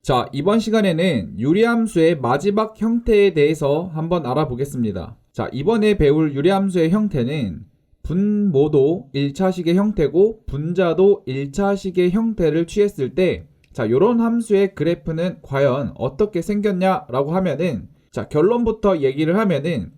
자, 이번 시간에는 유리함수의 마지막 형태에 대해서 한번 알아보겠습니다. 자, 이번에 배울 유리함수의 형태는 분모도 1차식의 형태고 분자도 1차식의 형태를 취했을 때 자, 요런 함수의 그래프는 과연 어떻게 생겼냐라고 하면은 자, 결론부터 얘기를 하면은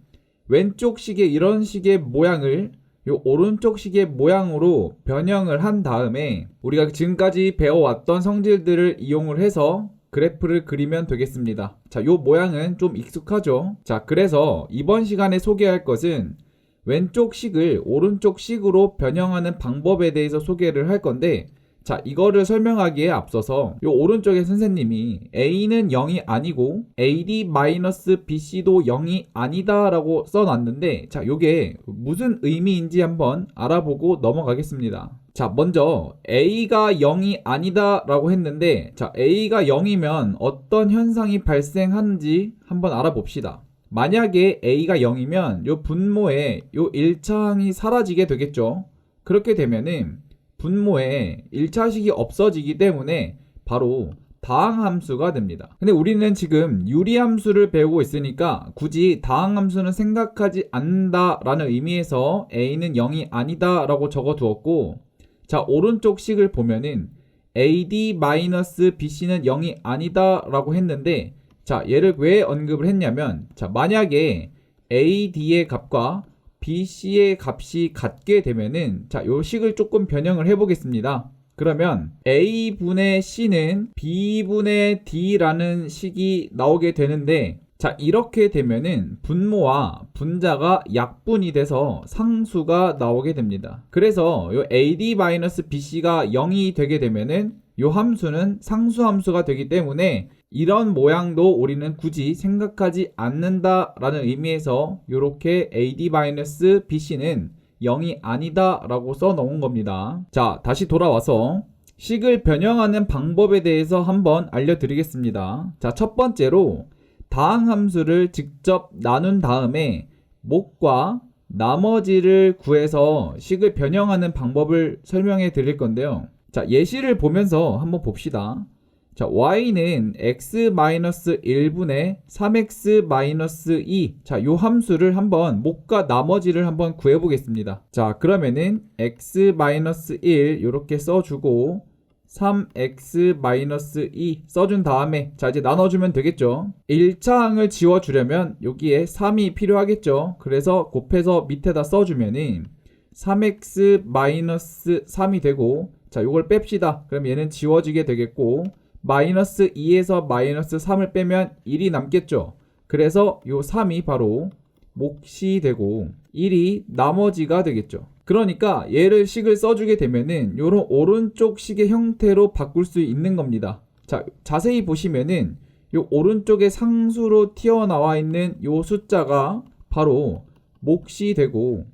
왼쪽 식의 이런 식의 모양을 요 오른쪽 식의 모양으로 변형을 한 다음에 우리가 지금까지 배워왔던 성질들을 이용을 해서 그래프를 그리면 되겠습니다. 자, 요 모양은 좀 익숙하죠? 자, 그래서 이번 시간에 소개할 것은 왼쪽 식을 오른쪽 식으로 변형하는 방법에 대해서 소개를 할 건데 자, 이거를 설명하기에 앞서서 요 오른쪽에 선생님이 A는 0이 아니고 AD-BC도 0이 아니다 라고 써놨는데 자, 요게 무슨 의미인지 한번 알아보고 넘어가겠습니다. 자, 먼저 A가 0이 아니다 라고 했는데 자, A가 0이면 어떤 현상이 발생하는지 한번 알아봅시다. 만약에 A가 0이면 요 분모에 요 1차항이 사라지게 되겠죠. 그렇게 되면은 분모에 1차식이 없어지기 때문에 바로 다항함수가 됩니다. 근데 우리는 지금 유리함수를 배우고 있으니까 굳이 다항함수는 생각하지 않는다라는 의미에서 A는 0이 아니다 라고 적어 두었고 자, 오른쪽 식을 보면은 AD-BC는 0이 아니다 라고 했는데 자, 얘를 왜 언급을 했냐면 자, 만약에 AD의 값과 BC의 값이 같게 되면은 자, 요 식을 조금 변형을 해보겠습니다. 그러면 A분의 C는 B분의 D라는 식이 나오게 되는데 자, 이렇게 되면은 분모와 분자가 약분이 돼서 상수가 나오게 됩니다. 그래서 요 AD-BC가 0이 되게 되면은 요 함수는 상수함수가 되기 때문에 이런 모양도 우리는 굳이 생각하지 않는다라는 의미에서 이렇게 AD-BC는 0이 아니다 라고 써놓은 겁니다. 자, 다시 돌아와서 식을 변형하는 방법에 대해서 한번 알려드리겠습니다. 자, 첫 번째로 다항함수를 직접 나눈 다음에 목과 나머지를 구해서 식을 변형하는 방법을 설명해 드릴 건데요. 자, 예시를 보면서 한번 봅시다. 자, y는 x-1분의 3x-2 자, 요 함수를 한번 목과 나머지를 한번 구해 보겠습니다. 자, 그러면은 x-1 요렇게 써주고 3x-2 써준 다음에 자, 이제 나눠주면 되겠죠. 1차항을 지워주려면 여기에 3이 필요하겠죠. 그래서 곱해서 밑에다 써주면은 3x-3이 되고 자, 요걸 뺍시다. 그럼 얘는 지워지게 되겠고 마이너스 2에서 마이너스 3을 빼면 1이 남겠죠. 그래서 요 3이 바로 몫이 되고 1이 나머지가 되겠죠. 그러니까 얘를 식을 써주게 되면은 요런 오른쪽 식의 형태로 바꿀 수 있는 겁니다. 자, 자세히 보시면은 요 오른쪽에 상수로 튀어나와 있는 요 숫자가 바로 몫이 되고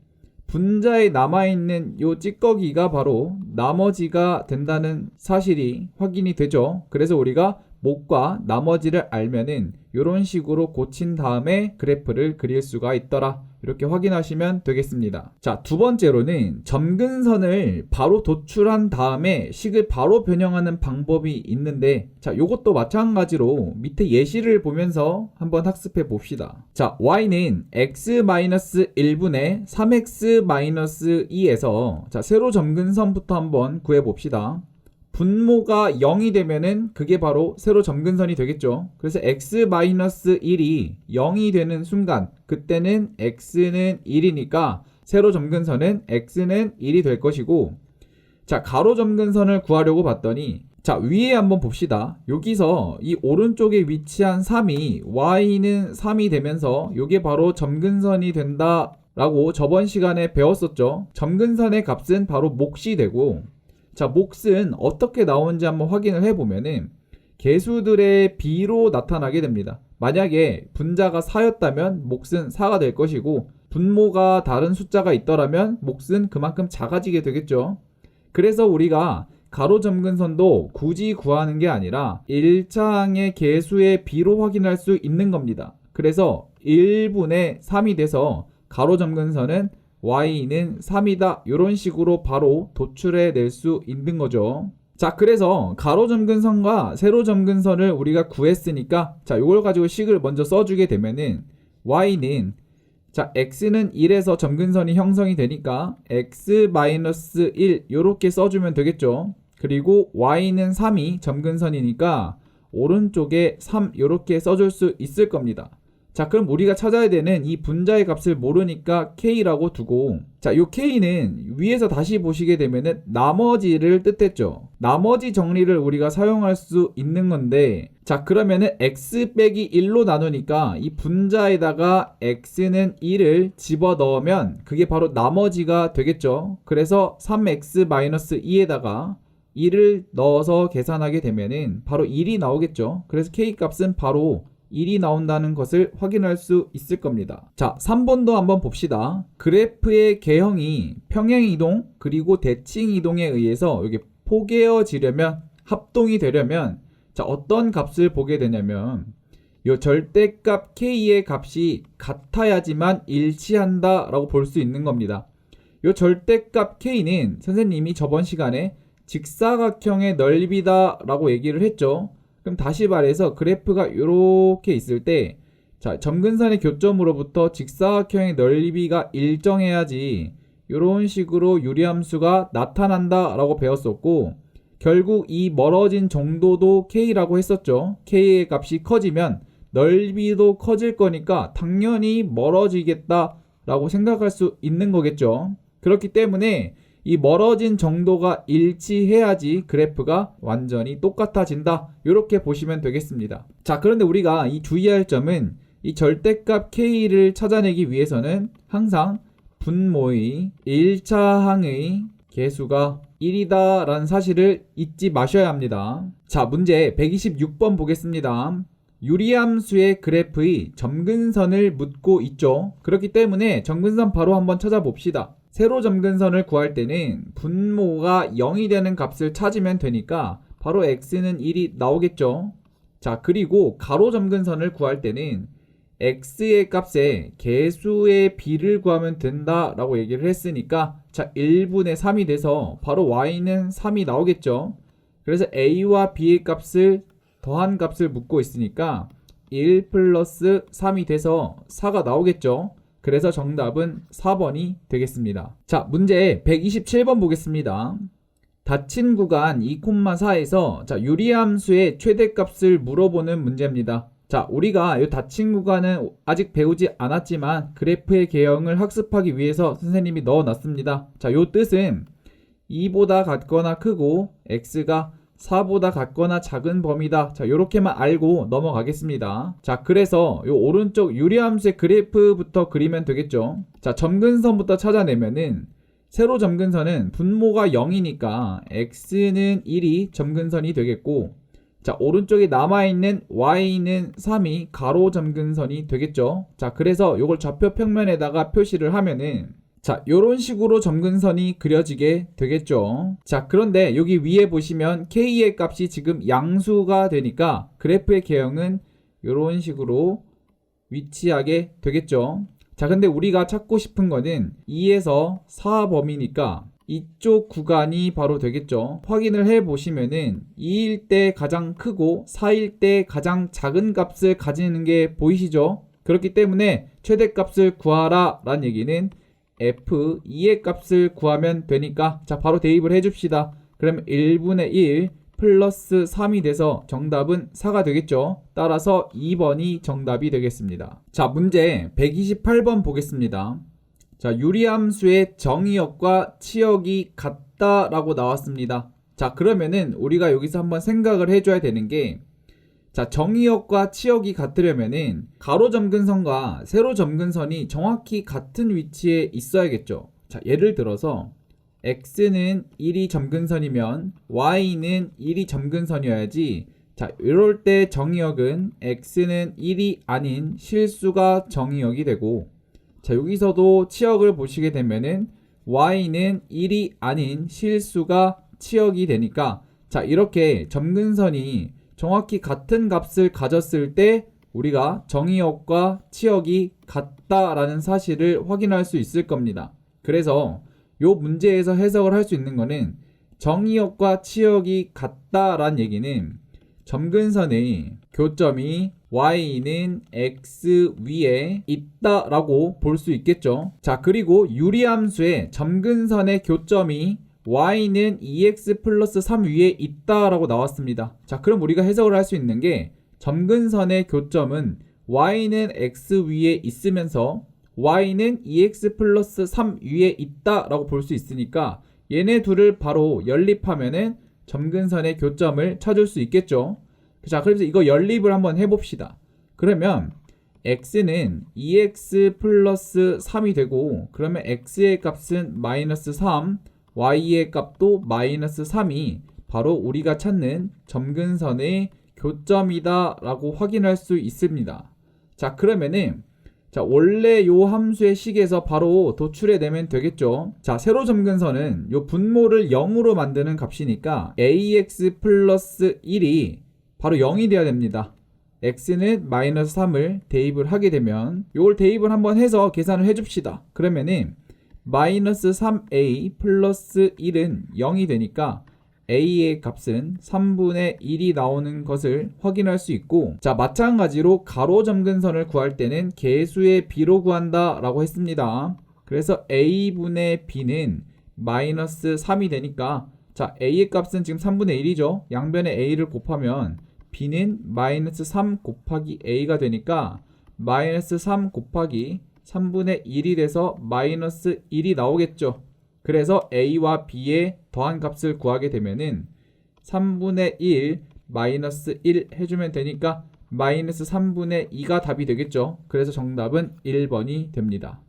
분자에 남아있는 요 찌꺼기가 바로 나머지가 된다는 사실이 확인이 되죠. 그래서 우리가 목과 나머지를 알면은 이런 식으로 고친 다음에 그래프를 그릴 수가 있더라. 이렇게 확인하시면 되겠습니다. 자, 두 번째로는 점근선을 바로 도출한 다음에 식을 바로 변형하는 방법이 있는데 자, 요것도 마찬가지로 밑에 예시를 보면서 한번 학습해 봅시다. 자, y는 x-1분의 3x-2에서 자, 세로 점근선부터 한번 구해 봅시다. 분모가 0이 되면은 그게 바로 세로 점근선이 되겠죠. 그래서 x-1이 0이 되는 순간 그때는 x는 1이니까 세로 점근선은 x는 1이 될 것이고 자, 가로 점근선을 구하려고 봤더니 자, 위에 한번 봅시다. 여기서 이 오른쪽에 위치한 3이 y는 3이 되면서 이게 바로 점근선이 된다 라고 저번 시간에 배웠었죠. 점근선의 값은 바로 몫이 되고 자, 몫은 어떻게 나오는지 한번 확인을 해보면은 개수들의 비로 나타나게 됩니다. 만약에 분자가 4였다면 몫은 4가 될 것이고 분모가 다른 숫자가 있더라면 몫은 그만큼 작아지게 되겠죠. 그래서 우리가 가로 점근선도 굳이 구하는 게 아니라 1차항의 개수의 비로 확인할 수 있는 겁니다. 그래서 1분의 3이 돼서 가로 점근선은 y는 3이다 이런 식으로 바로 도출해 낼 수 있는 거죠. 자, 그래서 가로 점근 선과 세로 점근 선을 우리가 구했으니까 자, 요걸 가지고 식을 먼저 써주게 되면은 y는 자, x는 1에서 점근선이 형성이 되니까 x-1 요렇게 써주면 되겠죠. 그리고 y는 3이 점근선이니까 오른쪽에 3 요렇게 써줄 수 있을 겁니다. 자, 그럼 우리가 찾아야 되는 이 분자의 값을 모르니까 k라고 두고, 자, 요 k는 위에서 다시 보시게 되면은 나머지를 뜻했죠. 나머지 정리를 우리가 사용할 수 있는 건데, 자, 그러면은 x 빼기 1로 나누니까 이 분자에다가 x는 1을 집어 넣으면 그게 바로 나머지가 되겠죠. 그래서 3x-2에다가 1을 넣어서 계산하게 되면은 바로 1이 나오겠죠. 그래서 k 값은 바로 1이 나온다는 것을 확인할 수 있을 겁니다. 자, 3번도 한번 봅시다. 그래프의 개형이 평행이동 그리고 대칭이동에 의해서 여기 포개어지려면, 합동이 되려면 자, 어떤 값을 보게 되냐면 요 절대값 k의 값이 같아야지만 일치한다 라고 볼 수 있는 겁니다. 요 절대값 k는 선생님이 저번 시간에 직사각형의 넓이다 라고 얘기를 했죠. 그럼 다시 말해서 그래프가 이렇게 있을 때, 자, 점근선의 교점으로부터 직사각형의 넓이가 일정해야지 이런 식으로 유리함수가 나타난다 라고 배웠었고, 결국 이 멀어진 정도도 k라고 했었죠. k의 값이 커지면 넓이도 커질 거니까 당연히 멀어지겠다 라고 생각할 수 있는 거겠죠. 그렇기 때문에 이 멀어진 정도가 일치해야지 그래프가 완전히 똑같아진다. 이렇게 보시면 되겠습니다. 자, 그런데 우리가 이 주의할 점은 이 절대값 k를 찾아내기 위해서는 항상 분모의 1차항의 개수가 1이다 라는 사실을 잊지 마셔야 합니다. 자, 문제 126번 보겠습니다. 유리함수의 그래프의 점근선을 묻고 있죠. 그렇기 때문에 점근선 바로 한번 찾아봅시다. 세로 점근선을 구할 때는 분모가 0이 되는 값을 찾으면 되니까 바로 x는 1이 나오겠죠. 자, 그리고 가로 점근선을 구할 때는 x의 값에 개수의 비를 구하면 된다 라고 얘기를 했으니까 자, 1분의 3이 돼서 바로 y는 3이 나오겠죠. 그래서 a와 b의 값을 더한 값을 묻고 있으니까 1 플러스 3이 돼서 4가 나오겠죠. 그래서 정답은 4번이 되겠습니다. 자, 문제 127번 보겠습니다. 닫힌 구간 2,4에서 자, 유리함수의 최대값을 물어보는 문제입니다. 자, 우리가 이 닫힌 구간은 아직 배우지 않았지만 그래프의 개형을 학습하기 위해서 선생님이 넣어놨습니다. 자, 요 뜻은 2보다 같거나 크고 x가 4보다 같거나 작은 범위다. 자, 요렇게만 알고 넘어가겠습니다. 자, 그래서 요 오른쪽 유리함수의 그래프부터 그리면 되겠죠. 자, 점근선부터 찾아내면은 세로 점근선은 분모가 0이니까 x는 1이 점근선이 되겠고, 자, 오른쪽에 남아있는 y는 3이 가로 점근선이 되겠죠. 자, 그래서 요걸 좌표 평면에다가 표시를 하면은 자, 요런 식으로 점근선이 그려지게 되겠죠. 자, 그런데 여기 위에 보시면 k의 값이 지금 양수가 되니까 그래프의 개형은 요런 식으로 위치하게 되겠죠. 자, 근데 우리가 찾고 싶은 거는 2에서 4 범위니까 이쪽 구간이 바로 되겠죠. 확인을 해 보시면은 2일 때 가장 크고 4일 때 가장 작은 값을 가지는 게 보이시죠? 그렇기 때문에 최대값을 구하라 라는 얘기는 f2의 값을 구하면 되니까 자, 바로 대입을 해줍시다. 그러면 1분의 1 플러스 3이 돼서 정답은 4가 되겠죠. 따라서 2번이 정답이 되겠습니다. 자, 문제 128번 보겠습니다. 자, 유리함수의 정의역과 치역이 같다라고 나왔습니다. 자, 그러면은 우리가 여기서 한번 생각을 해줘야 되는 게, 자, 정의역과 치역이 같으려면은 가로 점근선과 세로 점근선이 정확히 같은 위치에 있어야겠죠. 자, 예를 들어서 x는 1이 점근선이면 y는 1이 점근선이어야지. 자, 이럴 때 정의역은 x는 1이 아닌 실수가 정의역이 되고, 자, 여기서도 치역을 보시게 되면은 y는 1이 아닌 실수가 치역이 되니까, 자, 이렇게 점근선이 정확히 같은 값을 가졌을 때 우리가 정의역과 치역이 같다라는 사실을 확인할 수 있을 겁니다. 그래서 요 문제에서 해석을 할 수 있는 거는 정의역과 치역이 같다란 얘기는 점근선의 교점이 y는 x 위에 있다라고 볼 수 있겠죠. 자, 그리고 유리함수의 점근선의 교점이 y는 2x 플러스 3 위에 있다라고 나왔습니다. 자, 그럼 우리가 해석을 할 수 있는 게 점근선의 교점은 y는 x 위에 있으면서 y는 2x 플러스 3 위에 있다라고 볼 수 있으니까 얘네 둘을 바로 연립하면은 점근선의 교점을 찾을 수 있겠죠. 자, 그래서 이거 연립을 한번 해봅시다. 그러면 x는 2x 플러스 3이 되고, 그러면 x의 값은 마이너스 3, y의 값도 마이너스 3이 바로 우리가 찾는 점근선의 교점이다 라고 확인할 수 있습니다. 자, 그러면은 원래 요 함수의 식에서 바로 도출해내면 되겠죠. 자, 세로 점근선은 요 분모를 0으로 만드는 값이니까 ax 플러스 1이 바로 0이 돼야 됩니다. x는 마이너스 3을 대입을 하게 되면 요걸 대입을 한번 해서 계산을 해줍시다. 그러면은 마이너스 3a 플러스 1은 0이 되니까 a의 값은 3분의 1이 나오는 것을 확인할 수 있고, 자, 마찬가지로 가로 점근선을 구할 때는 개수의 b로 구한다 라고 했습니다. 그래서 a분의 b는 마이너스 3이 되니까, 자, a의 값은 지금 3분의 1이죠. 양변에 a를 곱하면 b는 마이너스 3 곱하기 a가 되니까 마이너스 3 곱하기 3분의 1이 돼서 마이너스 1이 나오겠죠. 그래서 a와 b의 더한 값을 구하게 되면은 3분의 1 마이너스 1 해주면 되니까 마이너스 3분의 2가 답이 되겠죠. 그래서 정답은 1번이 됩니다.